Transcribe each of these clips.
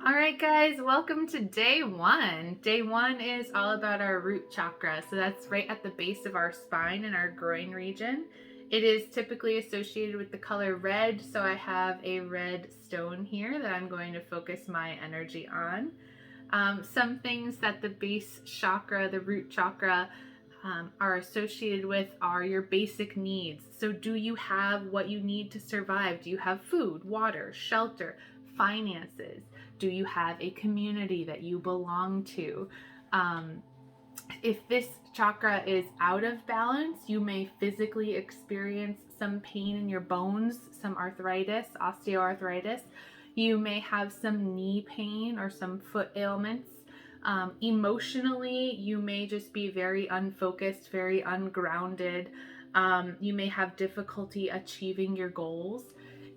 All right, guys, welcome to day one. Day one is all about our root chakra. So that's right at the base of our spine and our groin region. It is typically associated with the color red. So I have a red stone here that I'm going to focus my energy on. Some things that the base chakra, the root chakra, are associated with are your basic needs. So do you have what you need to survive? Do you have food, water, shelter, finances? Do you have a community that you belong to? If this chakra is out of balance, you may physically experience some pain in your bones, some arthritis, osteoarthritis. You may have some knee pain or some foot ailments. Emotionally, you may just be very unfocused, very ungrounded. You may have difficulty achieving your goals.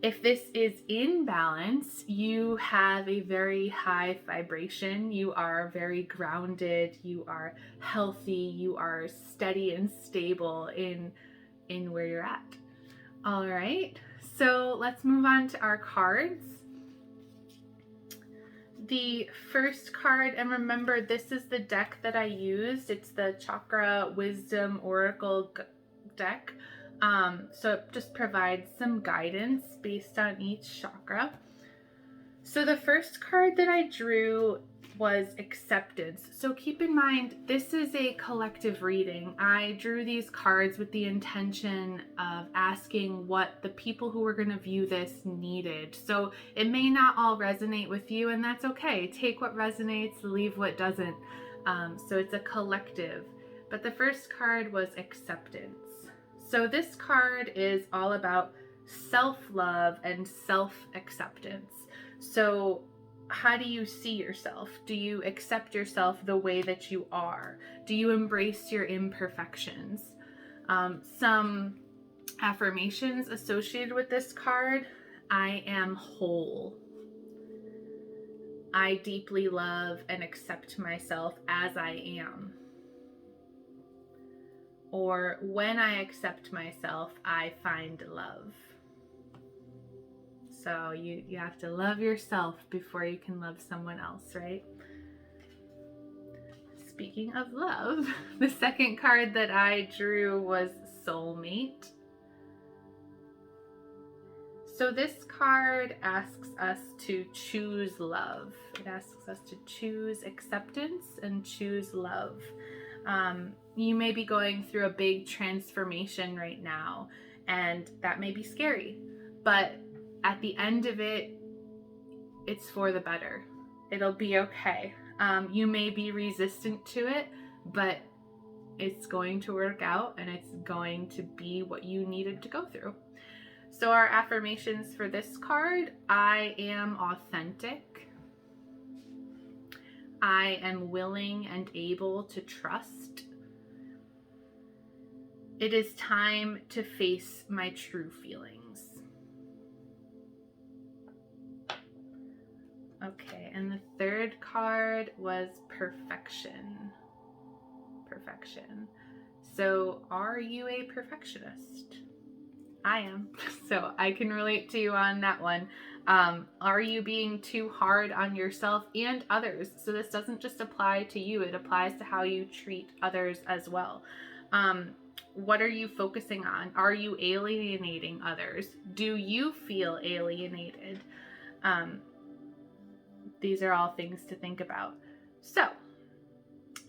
If this is in balance, you have a very high vibration. You are very grounded. You are healthy. You are steady and stable in where you're at. All right. So let's move on to our cards. The first card, and remember, this is the deck that I used. It's the Chakra Wisdom Oracle deck. So it just provides some guidance based on each chakra. So the first card that I drew was acceptance. So keep in mind, this is a collective reading. I drew these cards with the intention of asking what the people who were going to view this needed. So it may not all resonate with you, and that's okay. Take what resonates, leave what doesn't. So it's a collective. But the first card was acceptance. So this card is all about self-love and self-acceptance. So how do you see yourself? Do you accept yourself the way that you are? Do you embrace your imperfections? Some affirmations associated with this card: I am whole. I deeply love and accept myself as I am. Or when I accept myself, I find love. So you have to love yourself before you can love someone else, right? Speaking of love, the second card that I drew was soulmate. So this card asks us to choose love. It asks us to choose acceptance and choose love. You may be going through a big transformation right now, and that may be scary, but at the end of it, it's for the better. It'll be okay. You may be resistant to it, but it's going to work out, and it's going to be what you needed to go through. So our affirmations for this card: I am authentic. I am willing and able to trust. It is time to face my true feelings. Okay, and the third card was perfection. Perfection. So are you a perfectionist? I am, so I can relate to you on that one. Are you being too hard on yourself and others? So this doesn't just apply to you, it applies to how you treat others as well. What are you focusing on? Are you alienating others? Do you feel alienated? These are all things to think about. So,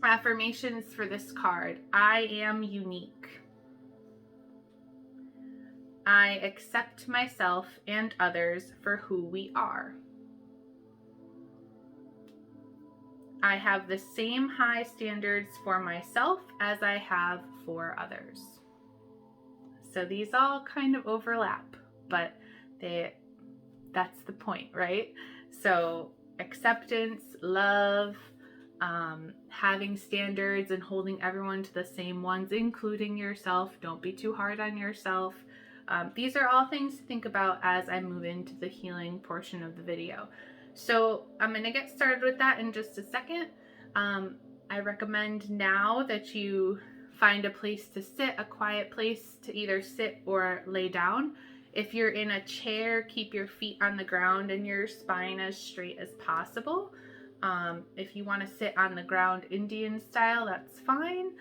affirmations for this card: I am unique. I accept myself and others for who we are. I have the same high standards for myself as I have for others. So these all kind of overlap, but that's the point, right? So acceptance, love, having standards and holding everyone to the same ones, including yourself. Don't be too hard on yourself. These are all things to think about as I move into the healing portion of the video. So I'm going to get started with that in just a second. I recommend now that you find a place to sit, a quiet place to either sit or lay down. If you're in a chair, keep your feet on the ground and your spine as straight as possible. If you want to sit on the ground Indian style, that's fine.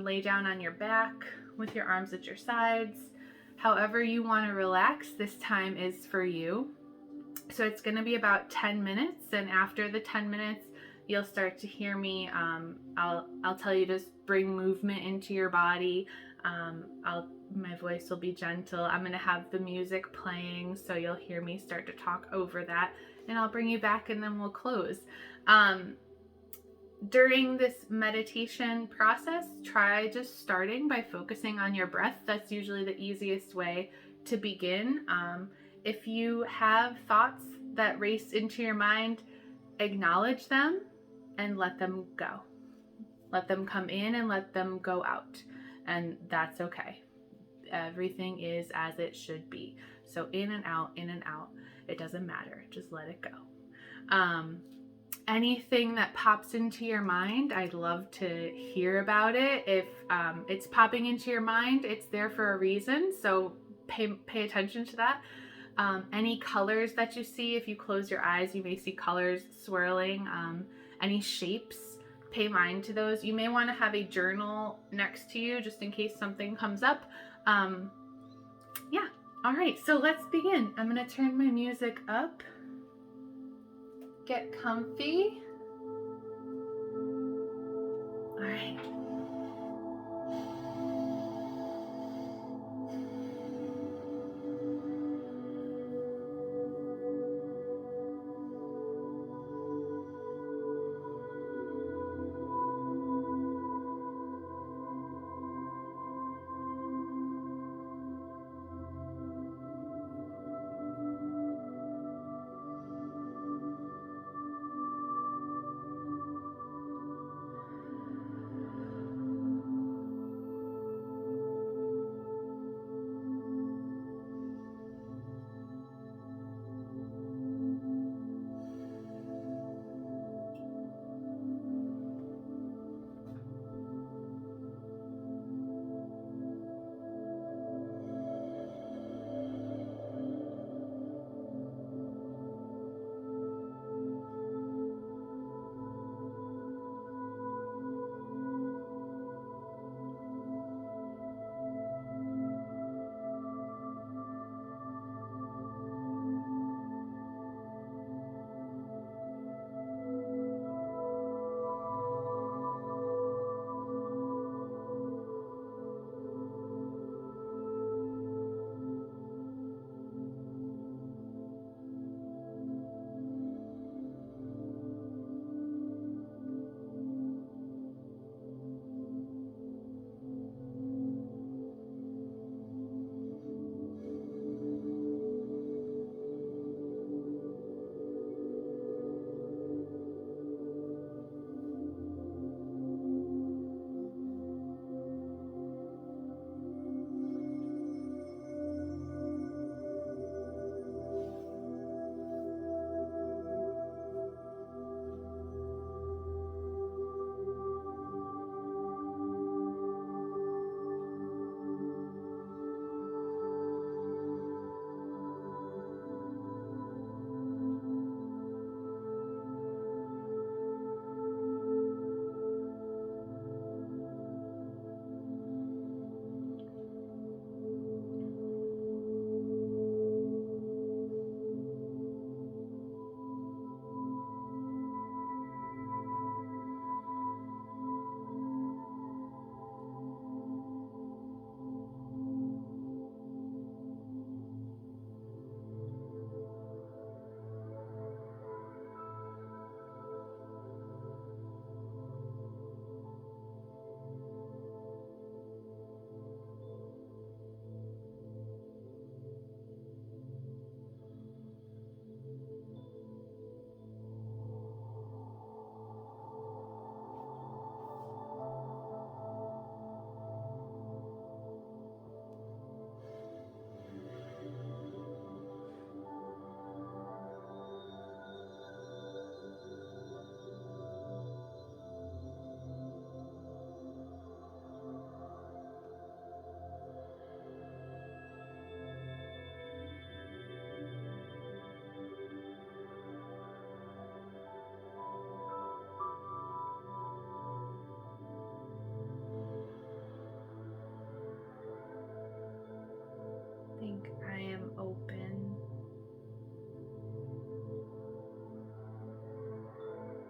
Lay down on your back with your arms at your sides. However you want to relax, this time is for you. So it's going to be about 10 minutes, and after the 10 minutes, you'll start to hear me. I'll tell you to bring movement into your body. My voice will be gentle. I'm going to have the music playing, so you'll hear me start to talk over that, and I'll bring you back, and then we'll close. During this meditation process, try just starting by focusing on your breath. That's usually the easiest way to begin. If you have thoughts that race into your mind, acknowledge them and let them go. Let them come in and let them go out. And that's okay. Everything is as it should be. So in and out, in and out. It doesn't matter. Just let it go. Anything that pops into your mind, I'd love to hear about it. If it's popping into your mind, it's there for a reason. So pay attention to that. Any colors that you see, if you close your eyes, you may see colors swirling. Any shapes, pay mind to those. You may want to have a journal next to you just in case something comes up. Yeah, all right, so let's begin. I'm going to turn my music up. Get comfy. All right.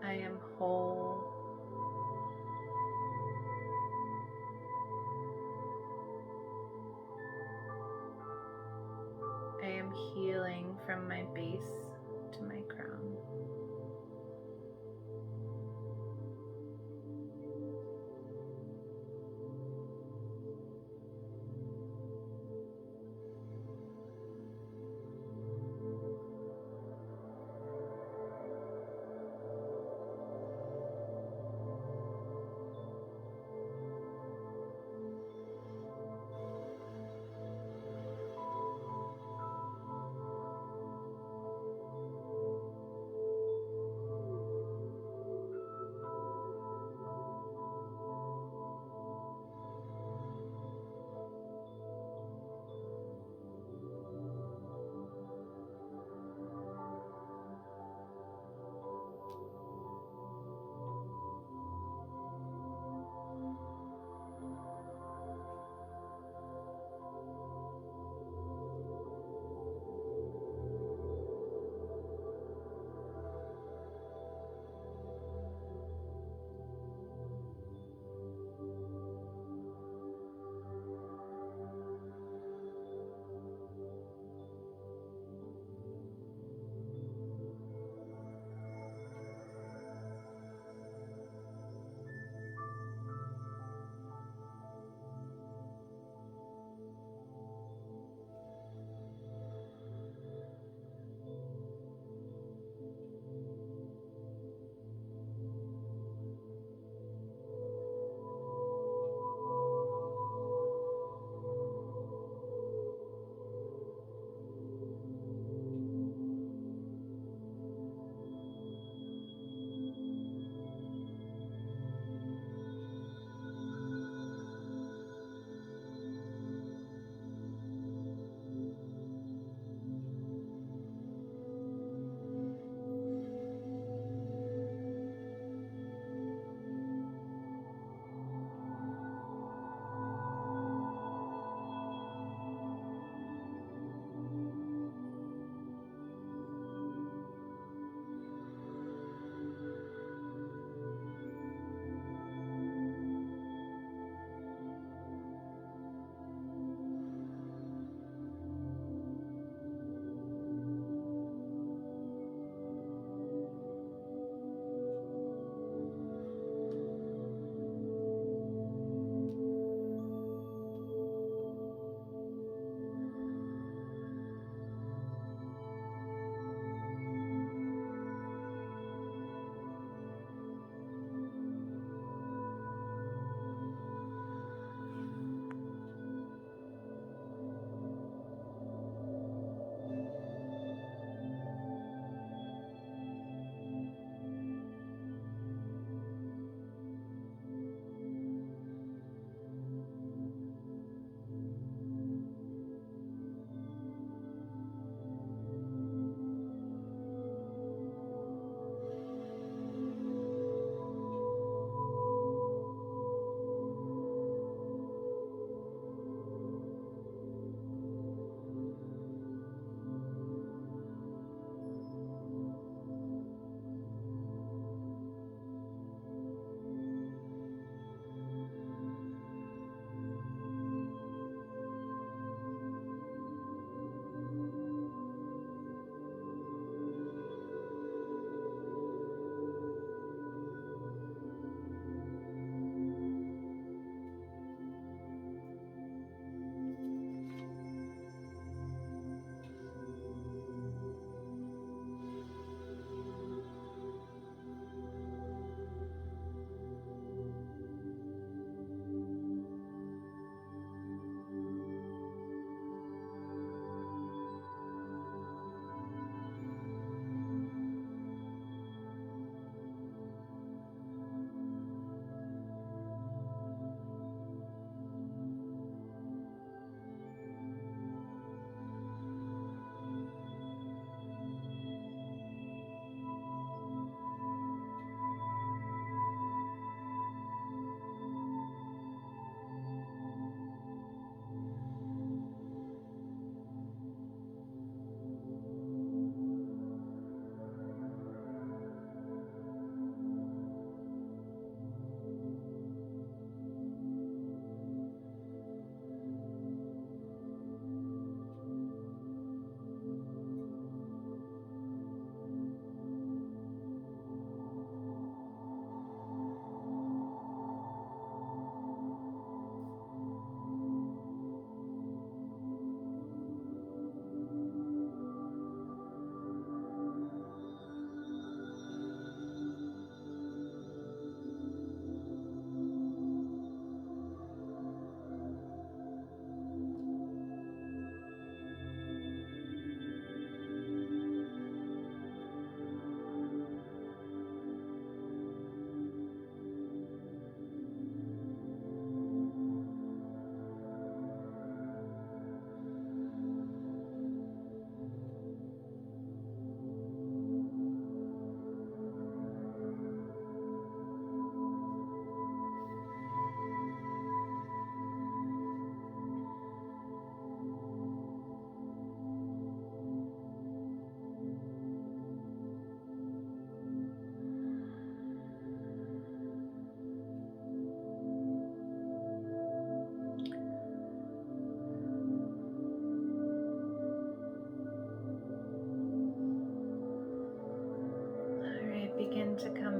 I am whole. I am healing from my base to my crown.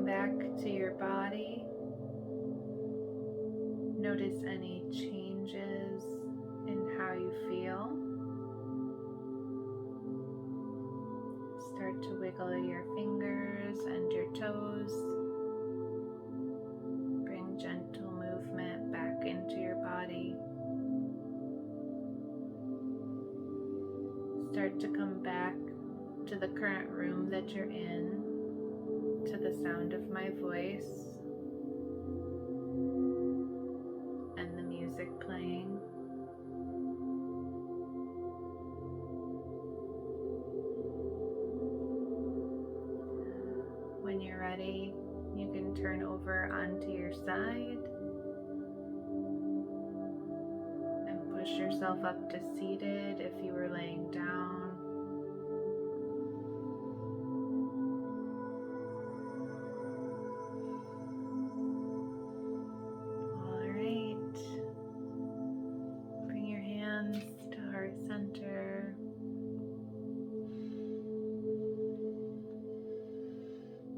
back to your body. Notice any changes in how you feel. Start to wiggle your fingers and your toes. Bring gentle movement back into your body. Start to come back to the current room that you're in, to the sound of my voice and the music playing. When you're ready, you can turn over onto your side and push yourself up to seated if you were laying down. All right. Bring your hands to heart center.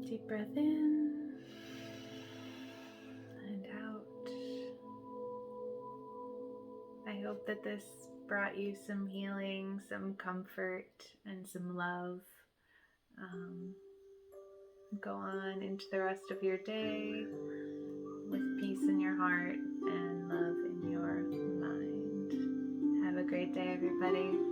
Deep breath in and out. I hope that this brought you some healing, some comfort, and some love. Go on into the rest of your day with peace in your heart and love in your mind. Have a great day, everybody.